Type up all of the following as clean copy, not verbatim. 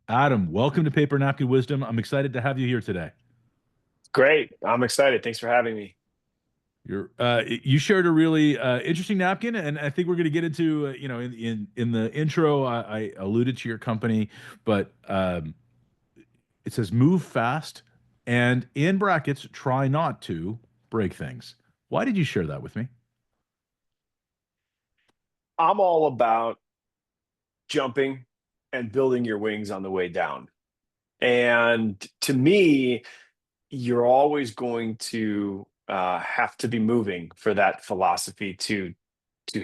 Adam, welcome to Paper Napkin Wisdom. I'm excited to have you here today. Great. I'm excited. Thanks for having me. You shared a really interesting napkin, and I think we're going to get into in the intro. I alluded to your company, but it says move fast, and in brackets, try not to break things. Why did you share that with me? I'm all about jumping and building your wings on the way down. And to me, you're always going to have to be moving for that philosophy to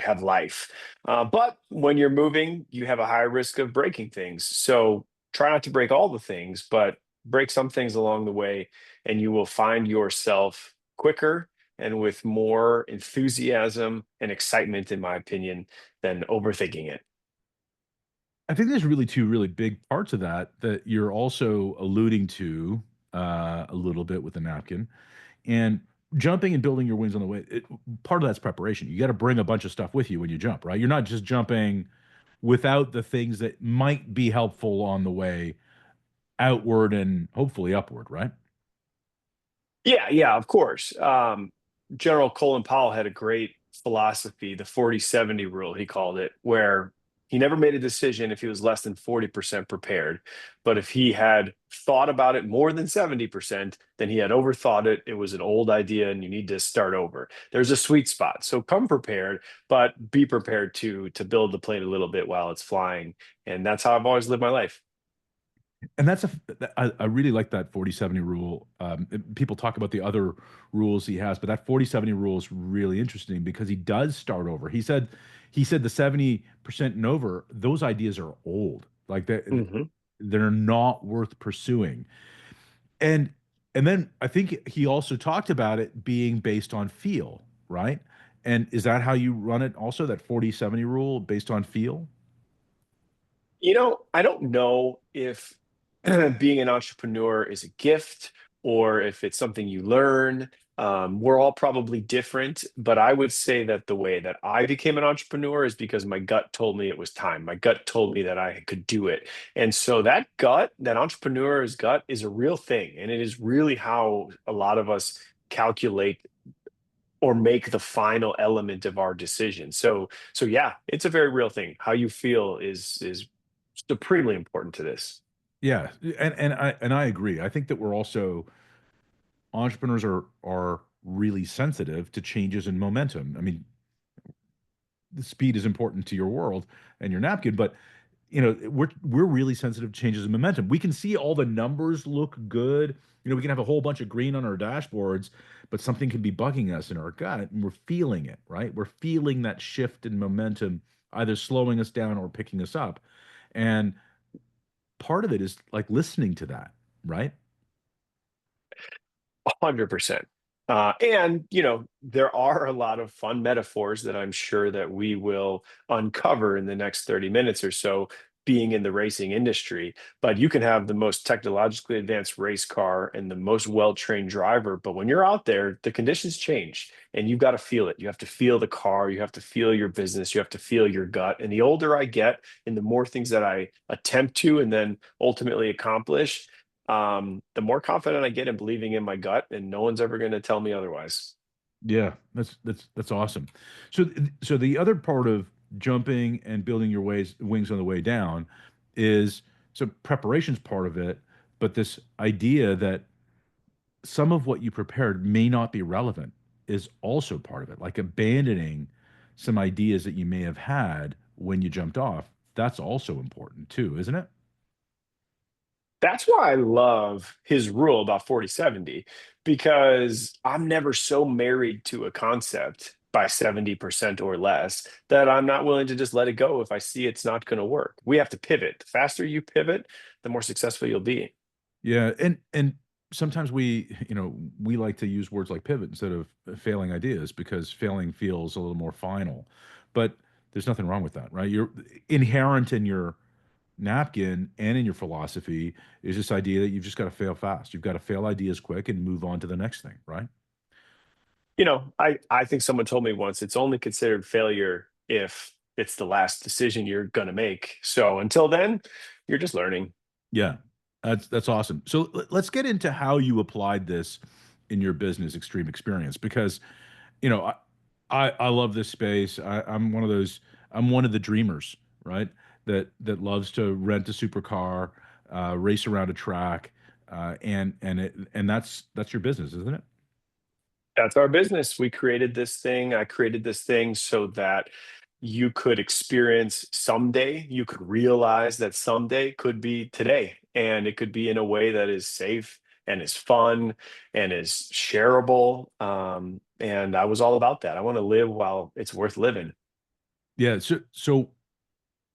have life. But when you're moving, you have a high risk of breaking things. So try not to break all the things, but break some things along the way, and you will find yourself quicker and with more enthusiasm and excitement, in my opinion, than overthinking it. I think there's really two really big parts of that you're also alluding to a little bit with the napkin. And jumping and building your wings on the way, part of that's preparation. You got to bring a bunch of stuff with you when you jump, right? You're not just jumping without the things that might be helpful on the way outward and hopefully upward, right? Yeah, of course. General Colin Powell had a great philosophy, the 40-70 rule, he called it, where he never made a decision if he was less than 40% prepared. But if he had thought about it more than 70%, then he had overthought it. It was an old idea and you need to start over. There's a sweet spot. So come prepared, but be prepared to build the plane a little bit while it's flying. And that's how I've always lived my life. And I really like that 40-70 rule. People talk about the other rules he has, but that 40-70 rule is really interesting because he does start over. He said the 70% and over, those ideas are old. Like Mhm. they're not worth pursuing. And and then I think he also talked about it being based on feel, right? And is that how you run it also, that 40-70 rule based on feel? I don't know if being an entrepreneur is a gift or if it's something you learn. We're all probably different, but I would say that the way that I became an entrepreneur is because my gut told me it was time. My gut told me that I could do it. And so that gut, that entrepreneur's gut, is a real thing. And it is really how a lot of us calculate or make the final element of our decision. So yeah, it's a very real thing. How you feel is supremely important to this. Yeah, and I agree. I think that we're also entrepreneurs are really sensitive to changes in momentum. I mean, the speed is important to your world and your napkin, but we're really sensitive to changes in momentum. We can see all the numbers look good. We can have a whole bunch of green on our dashboards, but something can be bugging us in our gut, and we're feeling it, right? We're feeling that shift in momentum, either slowing us down or picking us up. And part of it is like listening to that, right? 100%. And, there are a lot of fun metaphors that I'm sure that we will uncover in the next 30 minutes or so, being in the racing industry. But you can have the most technologically advanced race car and the most well-trained driver. But when you're out there, the conditions change and you've got to feel it. You have to feel the car, you have to feel your business, you have to feel your gut. And the older I get and the more things that I attempt to and then ultimately accomplish, the more confident I get in believing in my gut, and no one's ever going to tell me otherwise. Yeah, that's awesome. So the other part of jumping and building your wings on the way down is, so preparation's part of it, but this idea that some of what you prepared may not be relevant is also part of it. Like abandoning some ideas that you may have had when you jumped off. That's also important too, isn't it? That's why I love his rule about 40-70, because I'm never so married to a concept by 70% or less that I'm not willing to just let it go if I see it's not going to work. We have to pivot. The faster you pivot, the more successful you'll be. Yeah, and sometimes we like to use words like pivot instead of failing ideas because failing feels a little more final. But there's nothing wrong with that, right? You're inherent in your napkin and in your philosophy is this idea that you've just got to fail fast. You've got to fail ideas quick and move on to the next thing, right? I think someone told me once it's only considered failure if it's the last decision you're going to make. So until then, you're just learning. Yeah, that's awesome. So let's get into how you applied this in your business extreme experience because you know I love this space. I'm one of those. I'm one of the dreamers, right? That loves to rent a supercar, race around a track, and that's your business, isn't it? That's our business. We created this thing. I created this thing so that you could experience someday, you could realize that someday could be today. And it could be in a way that is safe and is fun and is shareable. And I was all about that. I want to live while it's worth living. Yeah. So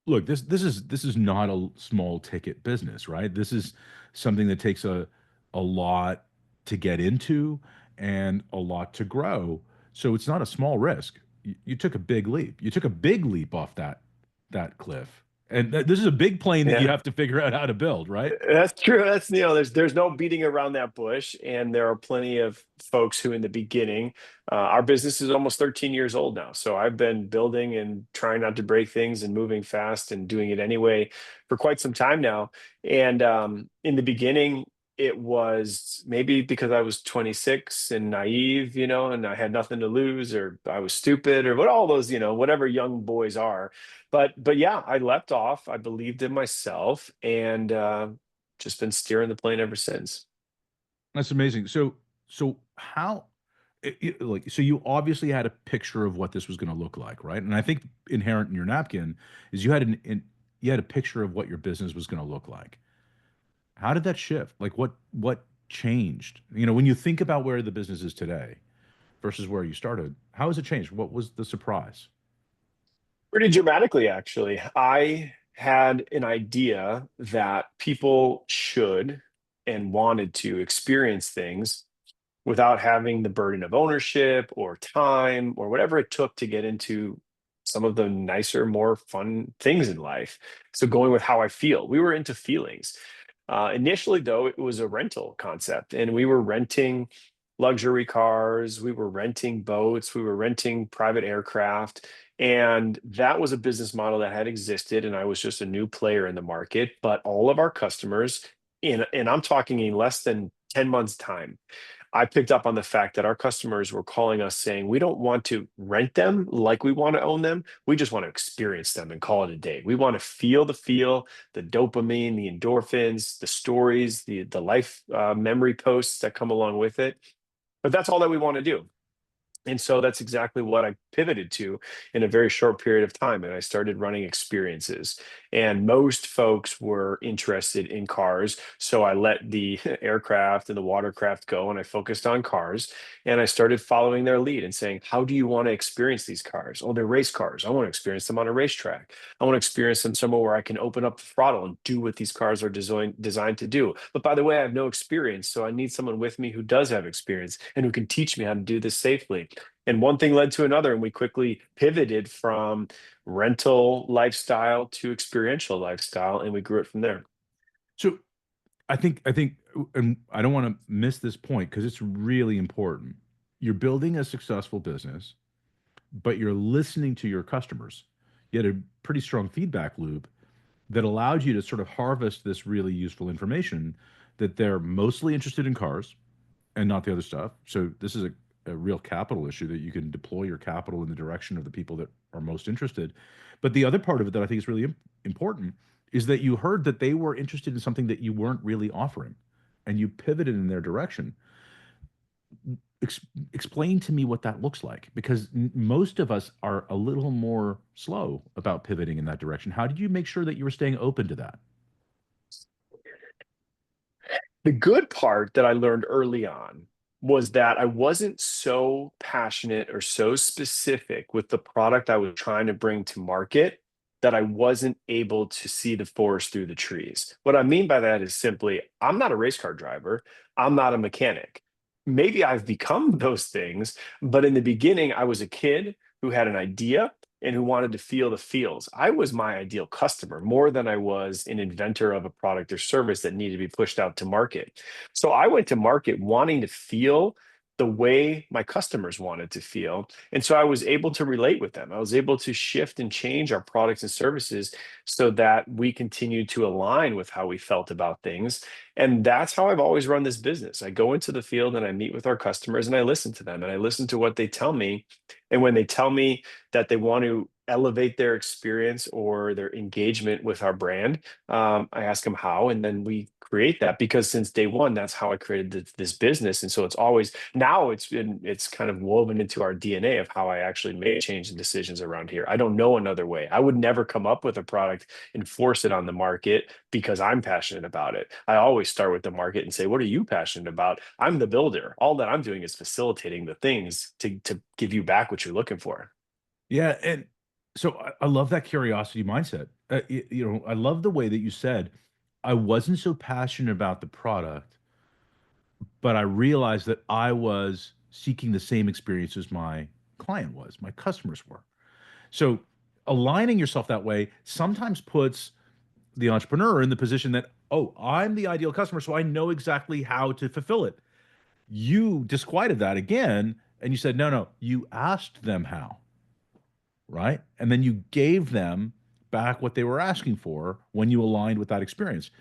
look, this is not a small ticket business, right? This is something that takes a lot to get into and a lot to grow. So it's not a small risk. You took a big leap. You took a big leap off that cliff. And this is a big plane that you Yeah. have to figure out how to build, right? That's true. That's there's no beating around that bush, and there are plenty of folks who, in the beginning, our business is almost 13 years old now. So I've been building and trying not to break things and moving fast and doing it anyway for quite some time now. And in the beginning, it was maybe because I was 26 and naive, and I had nothing to lose, or I was stupid, or what all those, whatever young boys are. But yeah, I leapt off. I believed in myself, and just been steering the plane ever since. That's amazing. So how like so you obviously had a picture of what this was going to look like, right? And I think inherent in your napkin is you had a picture of what your business was going to look like. How did that shift? Like what changed? When you think about where the business is today versus where you started, how has it changed? What was the surprise? Pretty dramatically, actually. I had an idea that people should and wanted to experience things without having the burden of ownership or time or whatever it took to get into some of the nicer, more fun things in life. So, going with how I feel, we were into feelings. Initially, though, it was a rental concept, and we were renting luxury cars, we were renting boats, we were renting private aircraft. And that was a business model that had existed, and I was just a new player in the market. But all of our customers, and I'm talking in less than 10 months' time, I picked up on the fact that our customers were calling us saying, we don't want to rent them like we want to own them. We just want to experience them and call it a day. We want to feel the dopamine, the endorphins, the stories, the life memory posts that come along with it. But that's all that we want to do. And so that's exactly what I pivoted to in a very short period of time. And I started running experiences. And most folks were interested in cars. So I let the aircraft and the watercraft go and I focused on cars. And I started following their lead and saying, how do you want to experience these cars? Oh, they're race cars. I want to experience them on a racetrack. I want to experience them somewhere where I can open up the throttle and do what these cars are designed to do. But by the way, I have no experience. So I need someone with me who does have experience and who can teach me how to do this safely. And one thing led to another, and we quickly pivoted from rental lifestyle to experiential lifestyle, and we grew it from there. So I think and I don't want to miss this point because it's really important. You're building a successful business, but you're listening to your customers. You had a pretty strong feedback loop that allowed you to sort of harvest this really useful information that they're mostly interested in cars and not the other stuff. So this is a real capital issue that you can deploy your capital in the direction of the people that are most interested. But the other part of it that I think is really important is that you heard that they were interested in something that you weren't really offering and you pivoted in their direction. Ex- Explain to me what that looks like because most of us are a little more slow about pivoting in that direction. How did you make sure that you were staying open to that? The good part that I learned early on was that I wasn't so passionate or so specific with the product I was trying to bring to market that I wasn't able to see the forest through the trees. What I mean by that is simply, I'm not a race car driver, I'm not a mechanic. Maybe I've become those things, but in the beginning, I was a kid who had an idea and who wanted to feel the feels. I was my ideal customer more than I was an inventor of a product or service that needed to be pushed out to market. So I went to market wanting to feel the way my customers wanted to feel. And so I was able to relate with them. I was able to shift and change our products and services so that we continued to align with how we felt about things. And that's how I've always run this business. I go into the field and I meet with our customers and I listen to them and I listen to what they tell me. And when they tell me that they want to elevate their experience or their engagement with our brand, I ask them how, and then we create that, because since day one, that's how I created this business. And so it's always, now it's kind of woven into our DNA of how I actually make change and decisions around here. I don't know another way. I would never come up with a product and force it on the market because I'm passionate about it. I always start with the market and say, what are you passionate about? I'm the builder. All that I'm doing is facilitating the things to give you back what you're looking for. Yeah, and so I love that curiosity mindset. I love the way that you said, I wasn't so passionate about the product, but I realized that I was seeking the same experience as my client was, my customers were. So aligning yourself that way sometimes puts the entrepreneur in the position that, oh, I'm the ideal customer, so I know exactly how to fulfill it. You disquieted that again, and you said, no, no, you asked them how, right? And then you gave them back what they were asking for when you aligned with that experience.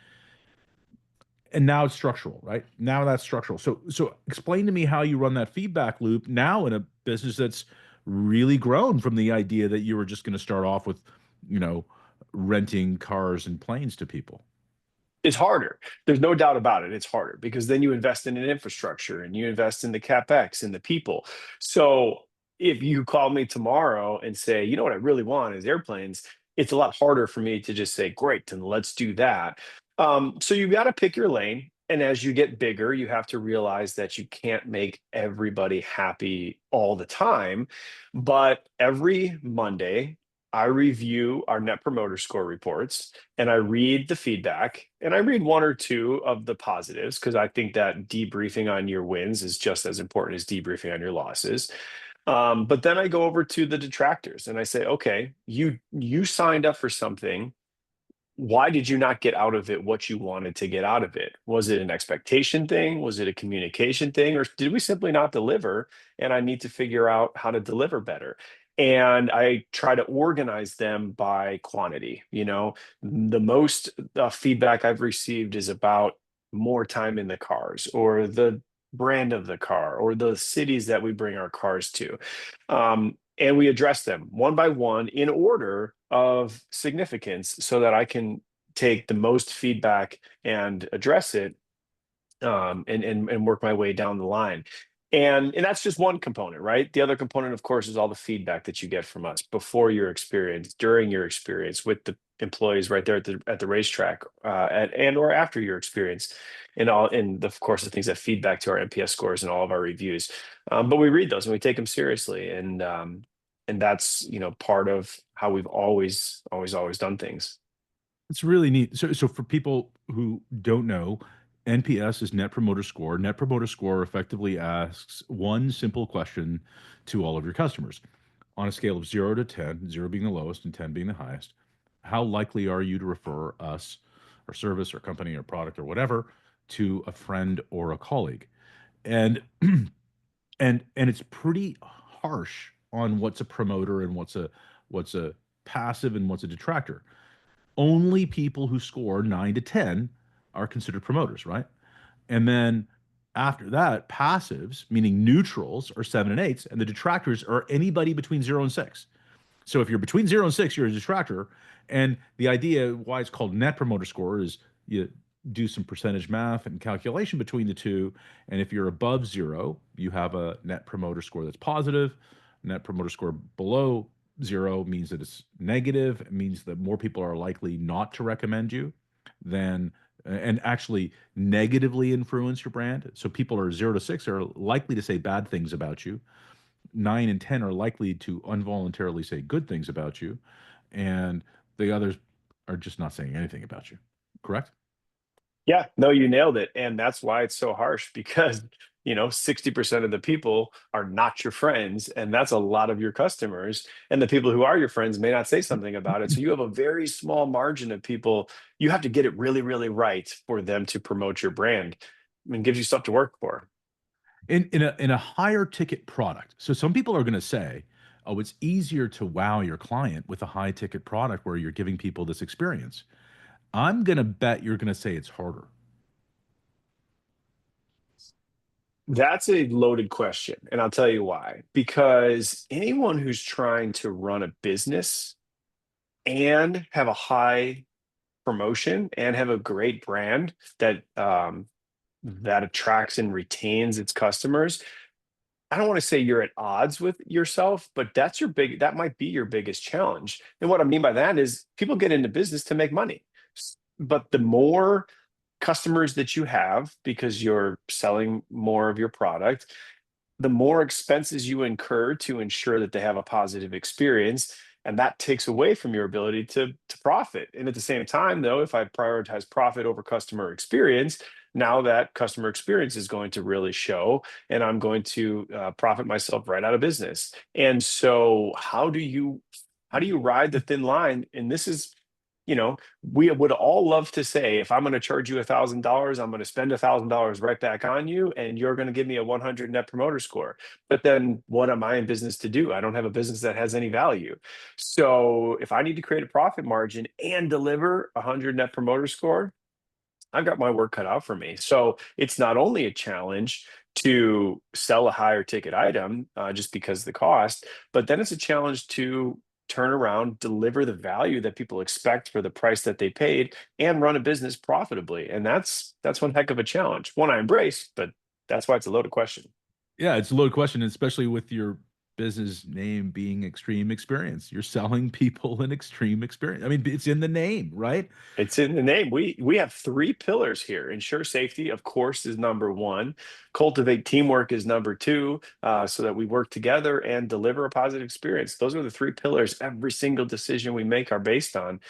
And now it's structural, right? Now that's structural. So explain to me how you run that feedback loop now in a business that's really grown from the idea that you were just going to start off with, you know, renting cars and planes to people. It's harder. There's no doubt about it. It's harder because then you invest in an infrastructure and you invest in the capex and the people. So if you call me tomorrow and say, you know what I really want is airplanes, it's a lot harder for me to just say, great, and let's do that. So you've got to pick your lane. And as you get bigger, you have to realize that you can't make everybody happy all the time. But every Monday, I review our net promoter score reports and I read the feedback and I read one or two of the positives because I think that debriefing on your wins is just as important as debriefing on your losses. But then I go over to the detractors and I say, okay, you signed up for something. Why did you not get out of it what you wanted to get out of it? Was it an expectation thing? Was it a communication thing? Or did we simply not deliver? And I need to figure out how to deliver better. And I try to organize them by quantity. The most feedback I've received is about more time in the cars or the brand of the car or the cities that we bring our cars to. And we address them one by one in order of significance so that I can take the most feedback and address it, and work my way down the line. And that's just one component, right? The other component, of course, is all the feedback that you get from us before your experience, during your experience with the employees right there at the racetrack, and or after your experience, and of course the things that feed back to our NPS scores and all of our reviews. But we read those and we take them seriously, and that's part of how we've always done things. It's really neat. So for people who don't know, NPS is Net Promoter Score. Net Promoter Score effectively asks one simple question to all of your customers. On a scale of 0 to 10, 0 being the lowest and 10 being the highest, how likely are you to refer us or service or company or product or whatever to a friend or a colleague? And and it's pretty harsh on what's a promoter and what's a passive and what's a detractor. Only people who score 9 to 10 are considered promoters, right? And then after that, passives, meaning neutrals, are 7 and 8s, and the detractors are anybody between 0 and 6. So if you're between 0 and 6, you're a detractor. And the idea why it's called net promoter score is you do some percentage math and calculation between the two. And if you're above 0, you have a net promoter score that's positive. Net promoter score below 0 means that it's negative. It means that more people are likely not to recommend you than and actually negatively influence your brand. So people are 0 to 6 are likely to say bad things about you. 9 and 10 are likely to involuntarily say good things about you, and the others are just not saying anything about you. Correct? Yeah, no, you nailed it. And that's why it's so harsh because, 60% of the people are not your friends. And that's a lot of your customers. And the people who are your friends may not say something about it. So you have a very small margin of people. You have to get it really, really right for them to promote your brand and gives you stuff to work for. In a higher ticket product. So some people are going to say, "Oh, it's easier to wow your client with a high ticket product where you're giving people this experience." I'm going to bet you're going to say it's harder. That's a loaded question, and I'll tell you why. Because anyone who's trying to run a business and have a high promotion and have a great brand that attracts and retains its customers, I don't want to say you're at odds with yourself, but that might be your biggest challenge. And what I mean by that is people get into business to make money. But the more customers that you have because you're selling more of your product, the more expenses you incur to ensure that they have a positive experience, and that takes away from your ability to profit. And at the same time, though, if I prioritize profit over customer experience, now that customer experience is going to really show, and I'm going to profit myself right out of business. And so how do you ride the thin line? And this is, we would all love to say, if I'm going to charge you $1,000, I'm going to spend $1,000 right back on you, and you're going to give me a 100 net promoter score. But then what am I in business to do? I don't have a business that has any value. So if I need to create a profit margin and deliver a 100 net promoter score, I've got my work cut out for me. So it's not only a challenge to sell a higher ticket item just because of the cost, but then it's a challenge to turn around, deliver the value that people expect for the price that they paid, and run a business profitably. And that's one heck of a challenge. One I embrace, but that's why it's a loaded question. Yeah, it's a loaded question, especially with your business name being Extreme Experience. You're selling people an extreme experience. I mean, it's in the name, right? It's in the name. We have three pillars here. Ensure safety, of course, is number one. Cultivate teamwork is number two, so that we work together and deliver a positive experience. Those are the three pillars every single decision we make are based on.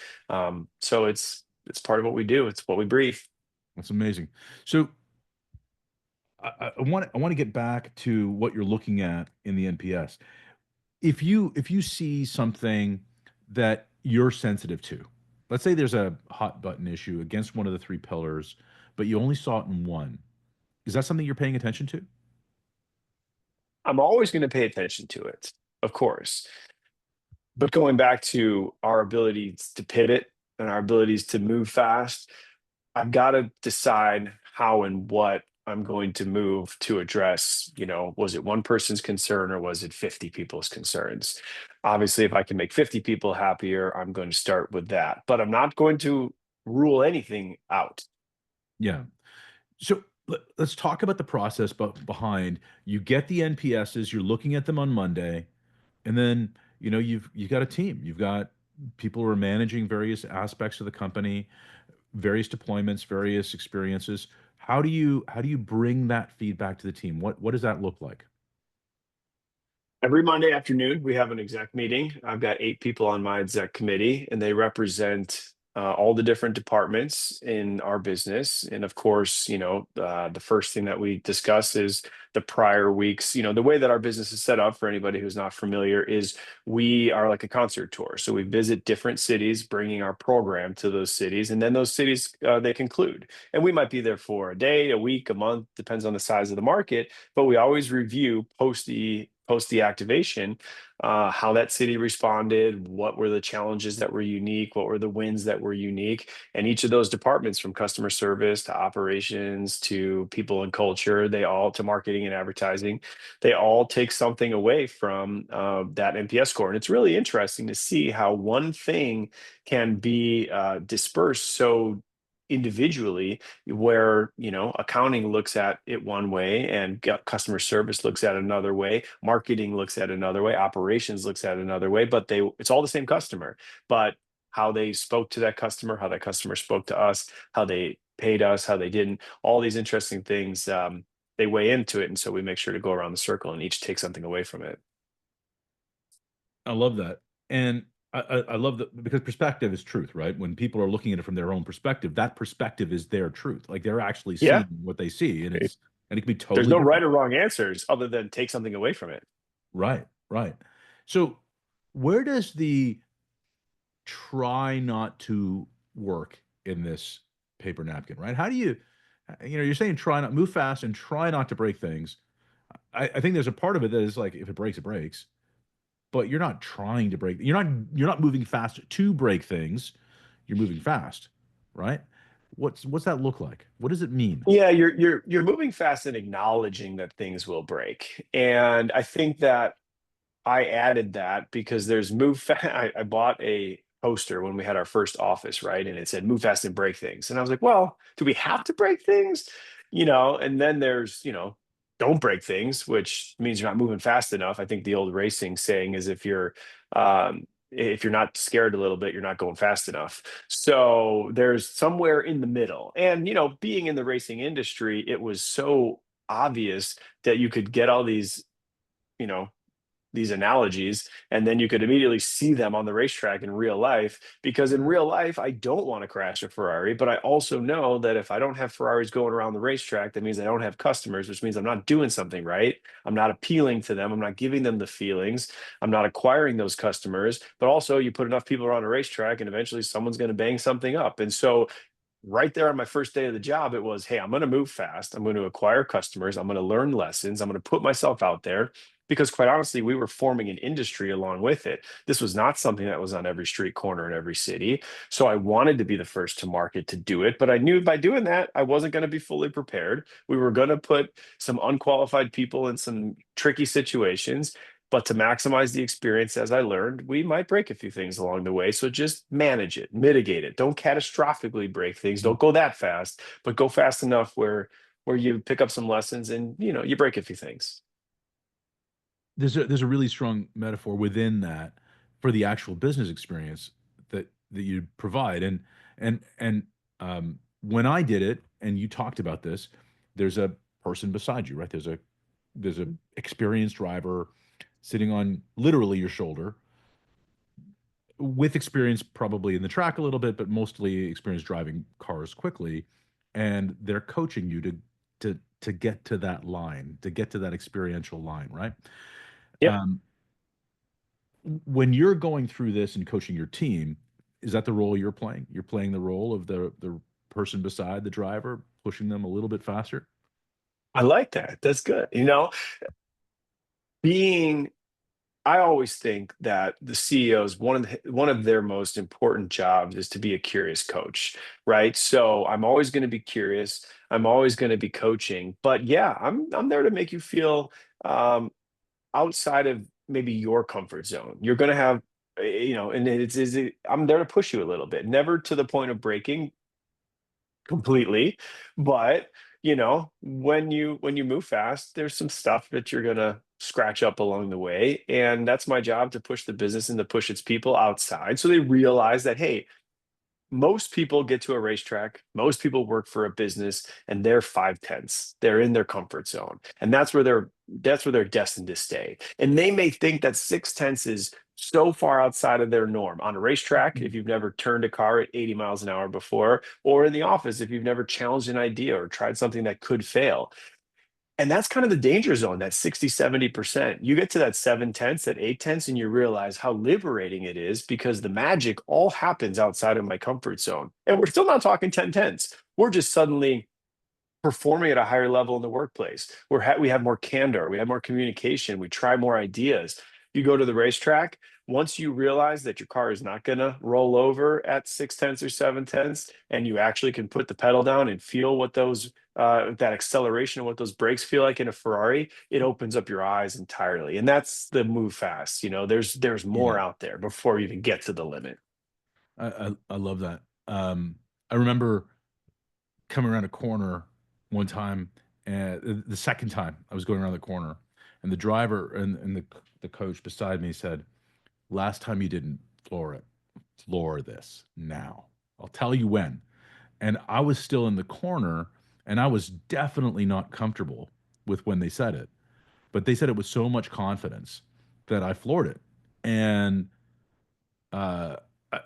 So it's part of what we do. It's what we breathe. That's amazing. So I want to get back to what you're looking at in the NPS. If you see something that you're sensitive to, let's say there's a hot button issue against one of the three pillars, but you only saw it in one. Is that something you're paying attention to? I'm always going to pay attention to it, of course. But going back to our abilities to pivot and our abilities to move fast, I've got to decide how and what I'm going to move to address. Was it one person's concern or was it 50 people's concerns? Obviously, if I can make 50 people happier, I'm going to start with that. But I'm not going to rule anything out. Yeah. So let's talk about the process but behind you get the NPSs, you're looking at them on Monday, and then you've got a team. You've got people who are managing various aspects of the company, various deployments, various experiences. How do you bring that feedback to the team? What does that look like? Every Monday afternoon, we have an exec meeting. I've got 8 people on my exec committee, and they represent all the different departments in our business. And of course, the first thing that we discuss is the prior weeks. The way that our business is set up, for anybody who's not familiar, is we are like a concert tour. So we visit different cities, bringing our program to those cities, and then those cities they conclude. And we might be there for a day, a week, a month, depends on the size of the market. But we always review post the activation, how that city responded, what were the challenges that were unique, what were the wins that were unique, and each of those departments, from customer service to operations to people and culture, they all to marketing and advertising, they all take something away from that NPS score. And it's really interesting to see how one thing can be dispersed so individually, where accounting looks at it one way and customer service looks at another way, marketing looks at another way, operations looks at another way, but it's all the same customer. But how they spoke to that customer, how that customer spoke to us, how they paid us, how they didn't, all these interesting things, they weigh into it. And so we make sure to go around the circle and each take something away from it. I love that. And I love that because perspective is truth, right? When people are looking at it from their own perspective, that perspective is their truth. Like they're actually Yeah, seeing what they see, and it- it can be there's totally no right different. or wrong answers other than take something away from it. Right, right. So where does the try not to work in this paper napkin, right? How do you, you're saying try not move fast and try not to break things. I think there's a part of it that is like if it breaks, it breaks. But you're not trying to break. You're not moving fast to break things. You're moving fast, right? What's that look like? What does it mean? Yeah, you're moving fast and acknowledging that things will break. And I think that I added that because there's move fast. I bought a poster when we had our first office, right? And it said move fast and break things. And I was like, well, do we have to break things? And then there's, don't break things, which means you're not moving fast enough. I think the old racing saying is if you're not scared a little bit, you're not going fast enough. So there's somewhere in the middle. And being in the racing industry, it was so obvious that you could get all you know, these analogies, and then you could immediately see them on the racetrack in real life. Because in real life, I don't want to crash a Ferrari, but I also know that if I don't have Ferraris going around the racetrack, that means I don't have customers, which means I'm not doing something right. I'm not appealing to them. I'm not giving them the feelings. I'm not acquiring those customers. But also, you put enough people around a racetrack, and eventually someone's going to bang something up. And so, right there on my first day of the job, it was, hey, I'm going to move fast. I'm going to acquire customers. I'm going to learn lessons. I'm going to put myself out there because, quite honestly, we were forming an industry along with it. This was not something that was on every street corner in every city. So I wanted to be the first to market to do it. But I knew by doing that, I wasn't going to be fully prepared. We were going to put some unqualified people in some tricky situations. But to maximize the experience, as I learned, we might break a few things along the way. So just manage it, mitigate it. Don't catastrophically break things. Don't go that fast, but go fast enough where you pick up some lessons and you break a few things. There's a really strong metaphor within that for the actual business experience that you provide. And when I did it, and you talked about this, there's a person beside you, right? There's a experienced driver sitting on literally your shoulder with experience probably in the track a little bit, but mostly experience driving cars quickly, and they're coaching you to get to that line, to get to that experiential line, right? Yep. Um, when you're going through this and coaching your team, is that the role you're playing? You're playing the role of the person beside the driver, pushing them a little bit faster. I like that. That's good. Being I always think that the CEOs, one of their most important jobs is to be a curious coach, right? So I'm always going to be curious. I'm always going to be coaching, but yeah, I'm there to make you feel um, outside of maybe your comfort zone. You're going to have, and I'm there to push you a little bit, never to the point of breaking completely, but when you move fast, there's some stuff that you're going to scratch up along the way, and that's my job, to push the business and to push its people outside so they realize that, hey, most people get to a racetrack, most people work for a business, and they're 5/10. They're in their comfort zone. And that's where they're destined to stay. And they may think that 6/10 is so far outside of their norm. On a racetrack, if you've never turned a car at 80 miles an hour before, or in the office, if you've never challenged an idea or tried something that could fail. And that's kind of the danger zone, that 60, 70%. You get to that 7/10, that 8/10, and you realize how liberating it is because the magic all happens outside of my comfort zone. And we're still not talking 10/10s. We're just suddenly performing at a higher level in the workplace. We have more candor, we have more communication, we try more ideas. You go to the racetrack, once you realize that your car is not going to roll over at 6/10 or 7/10, and you actually can put the pedal down and feel what those that acceleration and what those brakes feel like in a Ferrari, it opens up your eyes entirely. And that's the move fast. There's more Yeah, out there before you even get to the limit. I love that. I remember coming around a corner one time, and the second time I was going around the corner, and the driver and the coach beside me said, "Last time you didn't floor it, floor this now. I'll tell you when." And I was still in the corner, and I was definitely not comfortable with when they said it, but they said it with so much confidence that I floored it, and uh,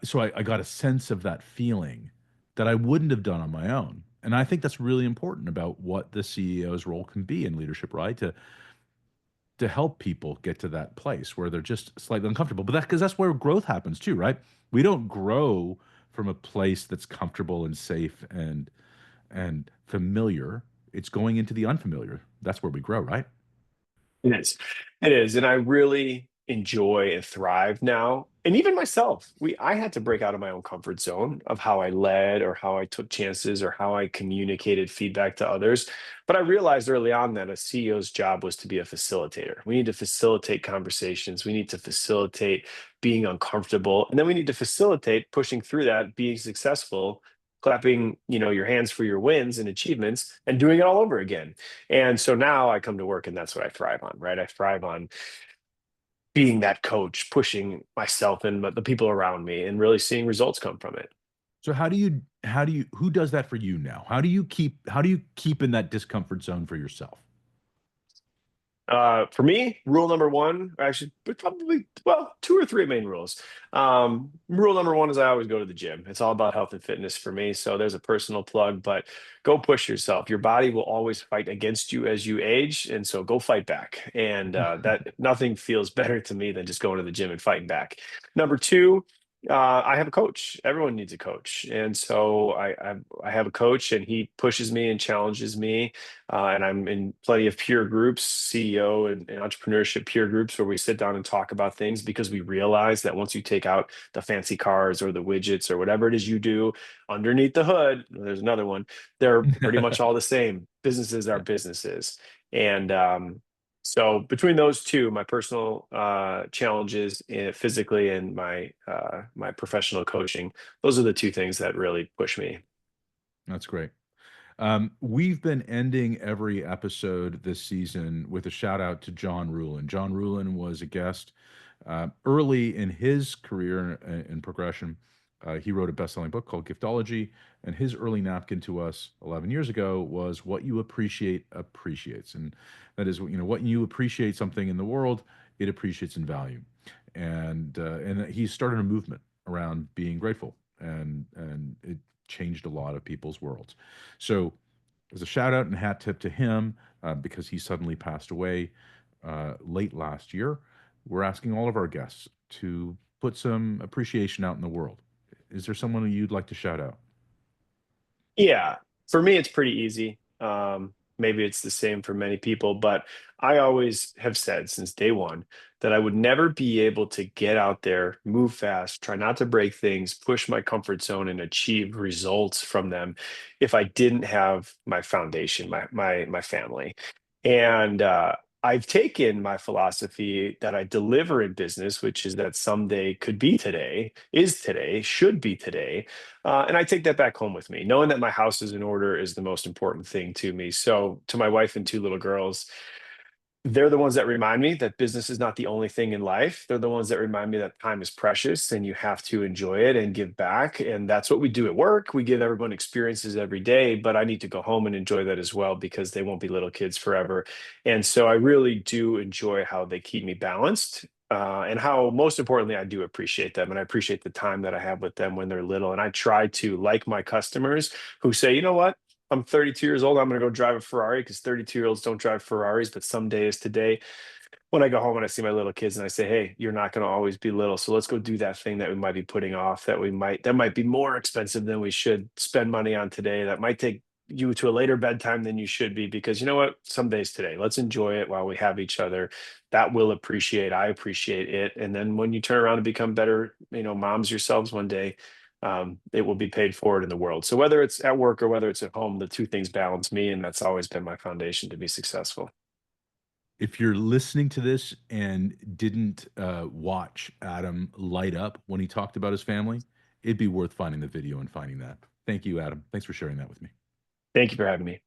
so I got a sense of that feeling that I wouldn't have done on my own. And I think that's really important about what the CEO's role can be in leadership, right? To help people get to that place where they're just slightly uncomfortable. But that because that's where growth happens too, right? We don't grow from a place that's comfortable and safe and familiar. It's going into the unfamiliar. That's where we grow, right? It is. It is, and I really enjoy and thrive now. And even myself, I had to break out of my own comfort zone of how I led or how I took chances or how I communicated feedback to others. But I realized early on that a CEO's job was to be a facilitator. We need to facilitate conversations. We need to facilitate being uncomfortable. And then we need to facilitate pushing through that, being successful, clapping, your hands for your wins and achievements and doing it all over again. And so now I come to work and that's what I thrive on, right? I thrive on being that coach, pushing myself and the people around me and really seeing results come from it. So who does that for you now? How do you keep in that discomfort zone for yourself? For me, rule number one, actually, but probably, well, two or three main rules. Rule number one is I always go to the gym. It's all about health and fitness for me. So there's a personal plug, but go push yourself. Your body will always fight against you as you age. And so go fight back. And that nothing feels better to me than just going to the gym and fighting back. Number two, I have a coach. Everyone needs a coach, and so I have a coach, and he pushes me and challenges me. And I'm in plenty of peer groups, CEO and entrepreneurship peer groups, where we sit down and talk about things because we realize that once you take out the fancy cars or the widgets or whatever it is you do underneath the hood, there's another one. They're pretty much all the same. Businesses are Yeah, businesses, and so between those two, my personal challenges physically and my professional coaching, those are the two things that really push me. that's great. We've been ending every episode this season with a shout out to John Ruhlin. John Ruhlin was a guest early in his career and progression. He wrote a best-selling book called Giftology, and his early napkin to us 11 years ago was "What you appreciate appreciates," and that is, what you appreciate something in the world, it appreciates in value, and he started a movement around being grateful, and it changed a lot of people's worlds. So, as a shout out and hat tip to him, because he suddenly passed away late last year, we're asking all of our guests to put some appreciation out in the world. Is there someone you'd like to shout out? Yeah, for me, it's pretty easy. Maybe it's the same for many people, but I always have said since day one that I would never be able to get out there, move fast, try not to break things, push my comfort zone, and achieve results from them if I didn't have my foundation, my family. And I've taken my philosophy that I deliver in business, which is that someday could be today, is today, should be today, and I take that back home with me. Knowing that my house is in order is the most important thing to me. So, to my wife and two little girls, they're the ones that remind me that business is not the only thing in life. They're the ones that remind me that time is precious and you have to enjoy it and give back. And that's what we do at work. We give everyone experiences every day, but I need to go home and enjoy that as well because they won't be little kids forever. And so I really do enjoy how they keep me balanced. And how, most importantly, I do appreciate them and I appreciate the time that I have with them when they're little. And I try to, like my customers who say, you know what? I'm 32 years old. I'm going to go drive a Ferrari because 32-year-olds don't drive Ferraris, but someday is today. When I go home and I see my little kids and I say, "Hey, you're not going to always be little, so let's go do that thing that we might be putting off that might be more expensive than we should spend money on today. That might take you to a later bedtime than you should be because you know what? Some days today. Let's enjoy it while we have each other. That will appreciate. I appreciate it. And then when you turn around and become better, moms yourselves one day, it will be paid forward in the world. So whether it's at work or whether it's at home, the two things balance me, and that's always been my foundation to be successful. If you're listening to this and didn't watch Adam light up when he talked about his family, it'd be worth finding the video and finding that. Thank you, Adam. Thanks for sharing that with me. Thank you for having me.